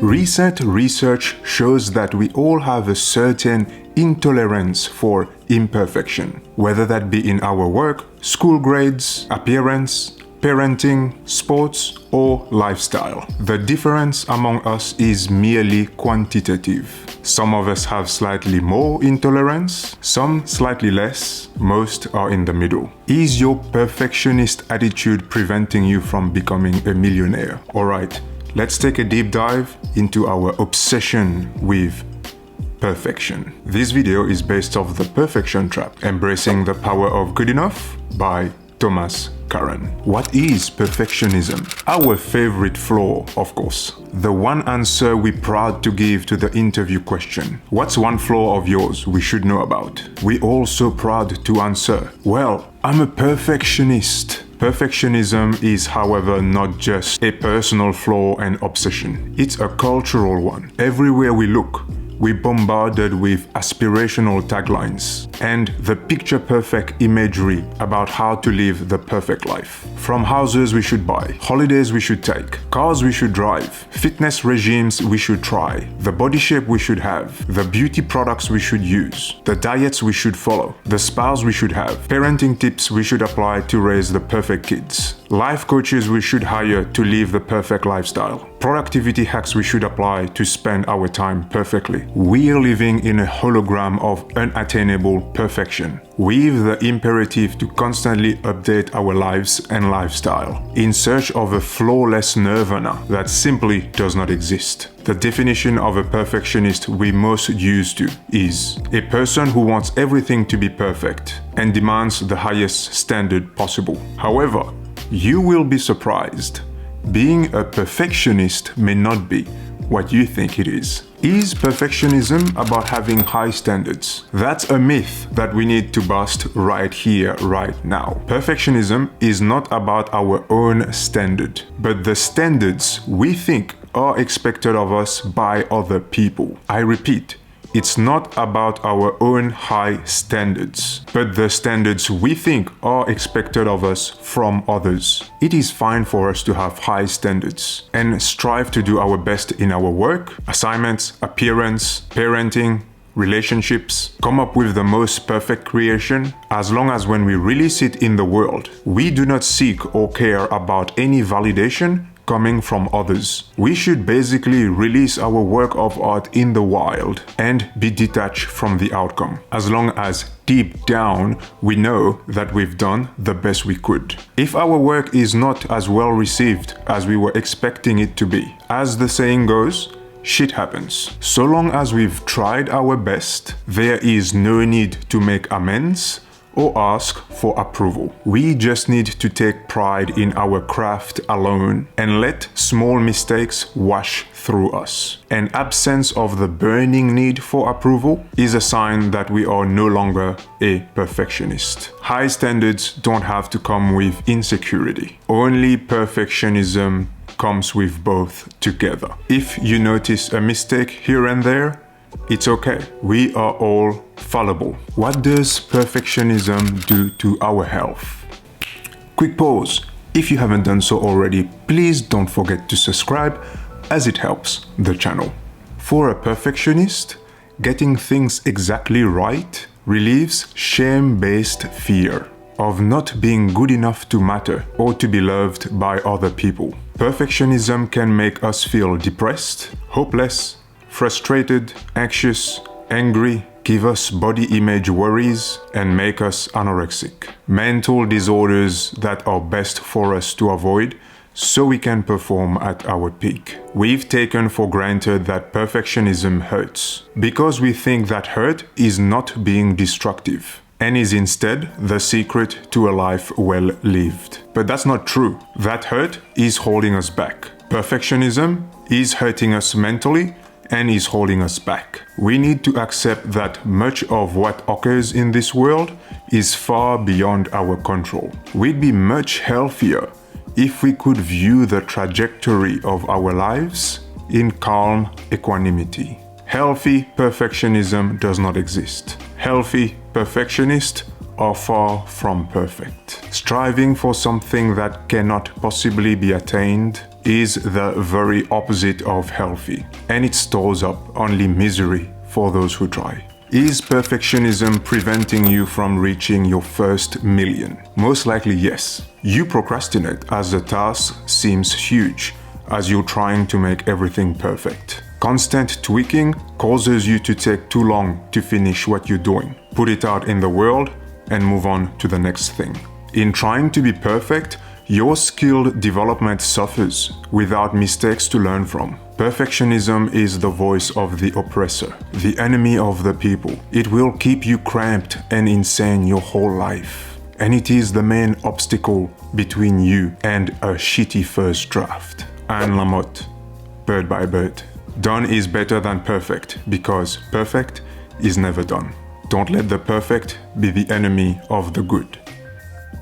Recent research shows that we all have a certain intolerance for imperfection, whether that be in our work, school grades, appearance, parenting, sports, or lifestyle. The difference among us is merely quantitative. Some of us have slightly more intolerance, some slightly less, most are in the middle. Is your perfectionist attitude preventing you from becoming a millionaire? Alright, let's take a deep dive into our obsession with perfection. This video is based off The Perfection Trap, Embracing the Power of Good Enough by Thomas Curran. What is perfectionism? Our favorite flaw, of course. The one answer we're proud to give to the interview question. What's one flaw of yours we should know about? We're also proud to answer, well, I'm a perfectionist. Perfectionism is, however, not just a personal flaw and obsession. It's a cultural one. Everywhere we look, we're bombarded with aspirational taglines and the picture-perfect imagery about how to live the perfect life. From houses we should buy, holidays we should take, cars we should drive, fitness regimes we should try, the body shape we should have, the beauty products we should use, the diets we should follow, the spouse we should have, parenting tips we should apply to raise the perfect kids, life coaches we should hire to live the perfect lifestyle, productivity hacks we should apply to spend our time perfectly. We're living in a hologram of unattainable perfection, with the imperative to constantly update our lives and lifestyle, in search of a flawless nirvana that simply does not exist. The definition of a perfectionist we're most used to is a person who wants everything to be perfect and demands the highest standard possible. However, you will be surprised. Being a perfectionist may not be what you think it is. Is perfectionism about having high standards? That's a myth that we need to bust right here, right now. Perfectionism is not about our own standard, but the standards we think are expected of us by other people. I repeat, it's not about our own high standards, but the standards we think are expected of us from others. It is fine for us to have high standards and strive to do our best in our work, assignments, appearance, parenting, relationships, come up with the most perfect creation, as long as when we release it in the world, we do not seek or care about any validation coming from others. We should basically release our work of art in the wild and be detached from the outcome, as long as deep down we know that we've done the best we could. If our work is not as well received as we were expecting it to be, as the saying goes, shit happens. So long as we've tried our best, there is no need to make amends or ask for approval. We just need to take pride in our craft alone and let small mistakes wash through us. An absence of the burning need for approval is a sign that we are no longer a perfectionist. High standards don't have to come with insecurity. Only perfectionism comes with both together. If you notice a mistake here and there, it's okay. We are all fallible. What does perfectionism do to our health? Quick pause. If you haven't done so already, please don't forget to subscribe, as it helps the channel. For a perfectionist, getting things exactly right relieves shame-based fear of not being good enough to matter or to be loved by other people. Perfectionism can make us feel depressed, hopeless, frustrated, anxious, angry, give us body image worries, and make us anorexic. Mental disorders that are best for us to avoid so we can perform at our peak. We've taken for granted that perfectionism hurts because we think that hurt is not being destructive and is instead the secret to a life well lived. But that's not true. That hurt is holding us back. Perfectionism is hurting us mentally and is holding us back. We need to accept that much of what occurs in this world is far beyond our control. We'd be much healthier if we could view the trajectory of our lives in calm equanimity. Healthy perfectionism does not exist. Healthy perfectionists are far from perfect. Striving for something that cannot possibly be attained is the very opposite of healthy, and it stores up only misery for those who try. Is perfectionism preventing you from reaching your first million? Most likely yes. You procrastinate as the task seems huge, as you're trying to make everything perfect. Constant tweaking causes you to take too long to finish what you're doing. Put it out in the world and move on to the next thing. In trying to be perfect, your skill development suffers without mistakes to learn from. Perfectionism is the voice of the oppressor, the enemy of the people. It will keep you cramped and insane your whole life. And it is the main obstacle between you and a shitty first draft. Anne Lamott, Bird by Bird. Done is better than perfect, because perfect is never done. Don't let the perfect be the enemy of the good.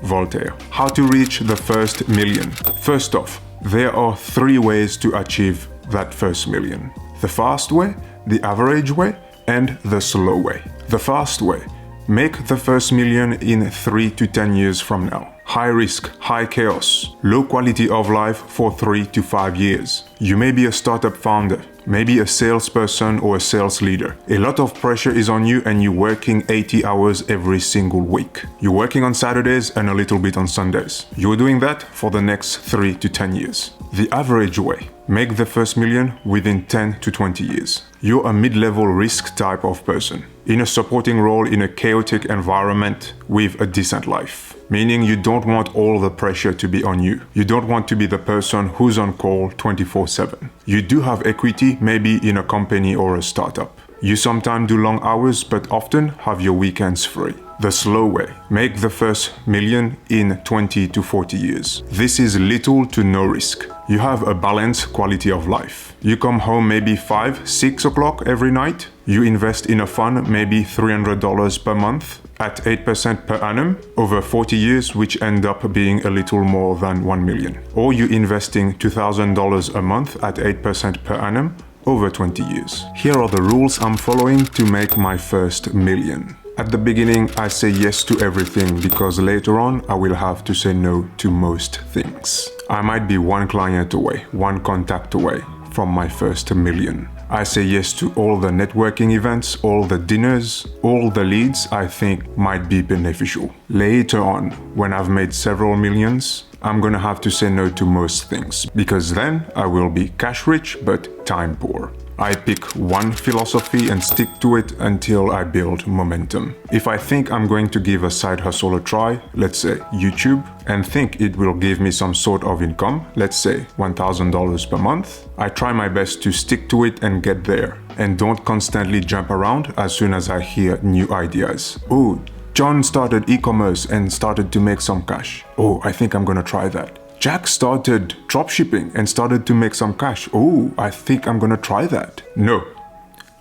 Voltaire. How to reach the first million? First off, there are 3 ways to achieve that first million. The fast way, the average way, and the slow way. The fast way. Make the first million in 3 to 10 years from now. High risk, high chaos, low quality of life for 3 to 5 years. You may be a startup founder, maybe a salesperson or a sales leader. A lot of pressure is on you and you're working 80 hours every single week. You're working on Saturdays and a little bit on Sundays. You're doing that for the next 3 to 10 years. The average way. Make the first million within 10 to 20 years. You're a mid-level risk type of person, in a supporting role in a chaotic environment with a decent life. Meaning you don't want all the pressure to be on you. You don't want to be the person who's on call 24/7. You do have equity, maybe in a company or a startup. You sometimes do long hours, but often have your weekends free. The slow way. Make the first million in 20 to 40 years. This is little to no risk. You have a balanced quality of life. You come home maybe 5, 6 o'clock every night. You invest in a fund maybe $300 per month at 8% per annum over 40 years, which end up being a little more than 1 million. Or you investing $2,000 a month at 8% per annum over 20 years. Here are the rules I'm following to make my first million. At the beginning, I say yes to everything because later on, I will have to say no to most things. I might be 1 client away, 1 contact away from my first million. I say yes to all the networking events, all the dinners, all the leads I think might be beneficial. Later on, when I've made several millions, I'm gonna have to say no to most things because then I will be cash rich but time poor. I pick one philosophy and stick to it until I build momentum. If I think I'm going to give a side hustle a try, let's say YouTube, and think it will give me some sort of income, let's say $1,000 per month, I try my best to stick to it and get there, and don't constantly jump around as soon as I hear new ideas. Oh, John started e-commerce and started to make some cash. Oh, I think I'm gonna try that. Jack started dropshipping and started to make some cash. Oh, I think I'm gonna try that. No,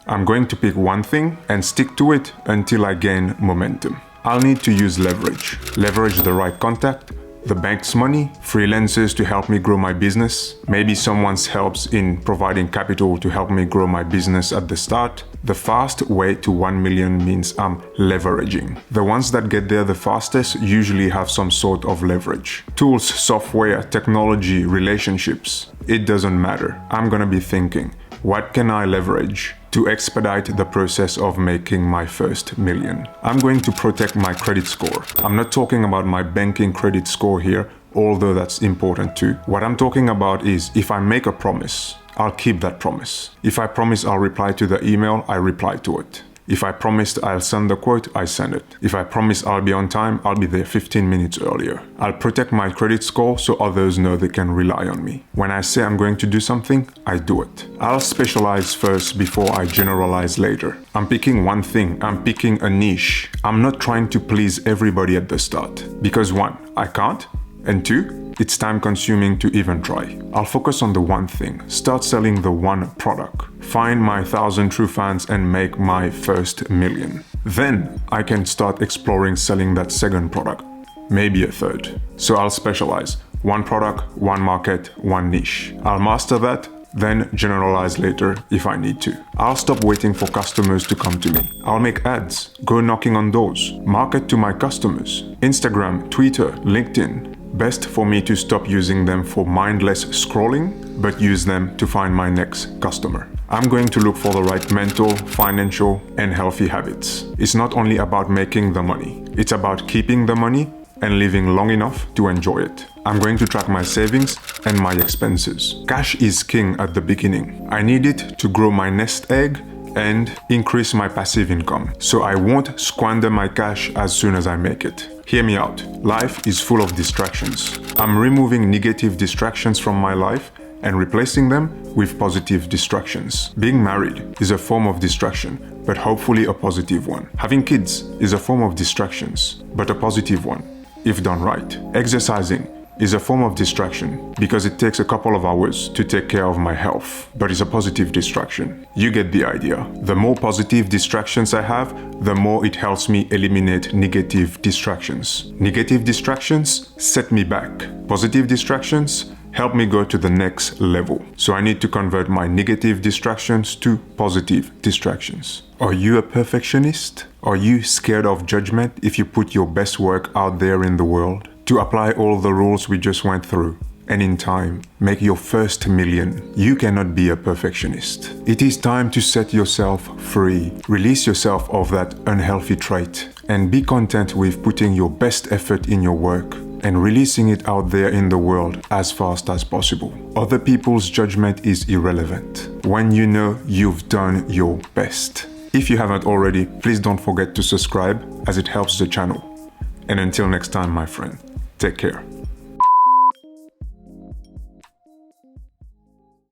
I'm going to pick one thing and stick to it until I gain momentum. I'll need to use leverage. Leverage the right contact, the bank's money, freelancers to help me grow my business. Maybe someone's helps in providing capital to help me grow my business at the start. The fast way to 1 million means I'm leveraging. The ones that get there the fastest usually have some sort of leverage. Tools, software, technology, relationships. It doesn't matter. I'm gonna be thinking, what can I leverage to expedite the process of making my first million? I'm going to protect my credit score. I'm not talking about my banking credit score here, although that's important too. What I'm talking about is if I make a promise, I'll keep that promise. If I promise I'll reply to the email, I reply to it. If I promised I'll send the quote, I send it. If I promise I'll be on time, I'll be there 15 minutes earlier. I'll protect my credit score so others know they can rely on me. When I say I'm going to do something, I do it. I'll specialize first before I generalize later. I'm picking one thing, I'm picking a niche. I'm not trying to please everybody at the start. Because 1, I can't, and 2, it's time consuming to even try. I'll focus on the one thing, start selling the one product, find my 1,000 true fans and make my first million. Then I can start exploring selling that second product, maybe a third. So I'll specialize. One product, one market, one niche. I'll master that, then generalize later if I need to. I'll stop waiting for customers to come to me. I'll make ads, go knocking on doors, market to my customers. Instagram, Twitter, LinkedIn. Best for me to stop using them for mindless scrolling, but use them to find my next customer. I'm going to look for the right mental, financial, and healthy habits. It's not only about making the money, it's about keeping the money and living long enough to enjoy it. I'm going to track my savings and my expenses. Cash is king at the beginning. I need it to grow my nest egg and increase my passive income, so I won't squander my cash as soon as I make it. Hear me out. Life is full of distractions. I'm removing negative distractions from my life and replacing them with positive distractions. Being married is a form of distraction, but hopefully a positive one. Having kids is a form of distractions, but a positive one, if done right. Exercising is a form of distraction because it takes a couple of hours to take care of my health, but it's a positive distraction. You get the idea. The more positive distractions I have, the more it helps me eliminate negative distractions. Negative distractions set me back. Positive distractions help me go to the next level. So I need to convert my negative distractions to positive distractions. Are you a perfectionist? Are you scared of judgment if you put your best work out there in the world? To apply all the rules we just went through, and in time, make your first million. You cannot be a perfectionist. It is time to set yourself free. Release yourself of that unhealthy trait, and be content with putting your best effort in your work and releasing it out there in the world as fast as possible. Other people's judgment is irrelevant when you know you've done your best. If you haven't already, please don't forget to subscribe as it helps the channel. And until next time, my friend, take care.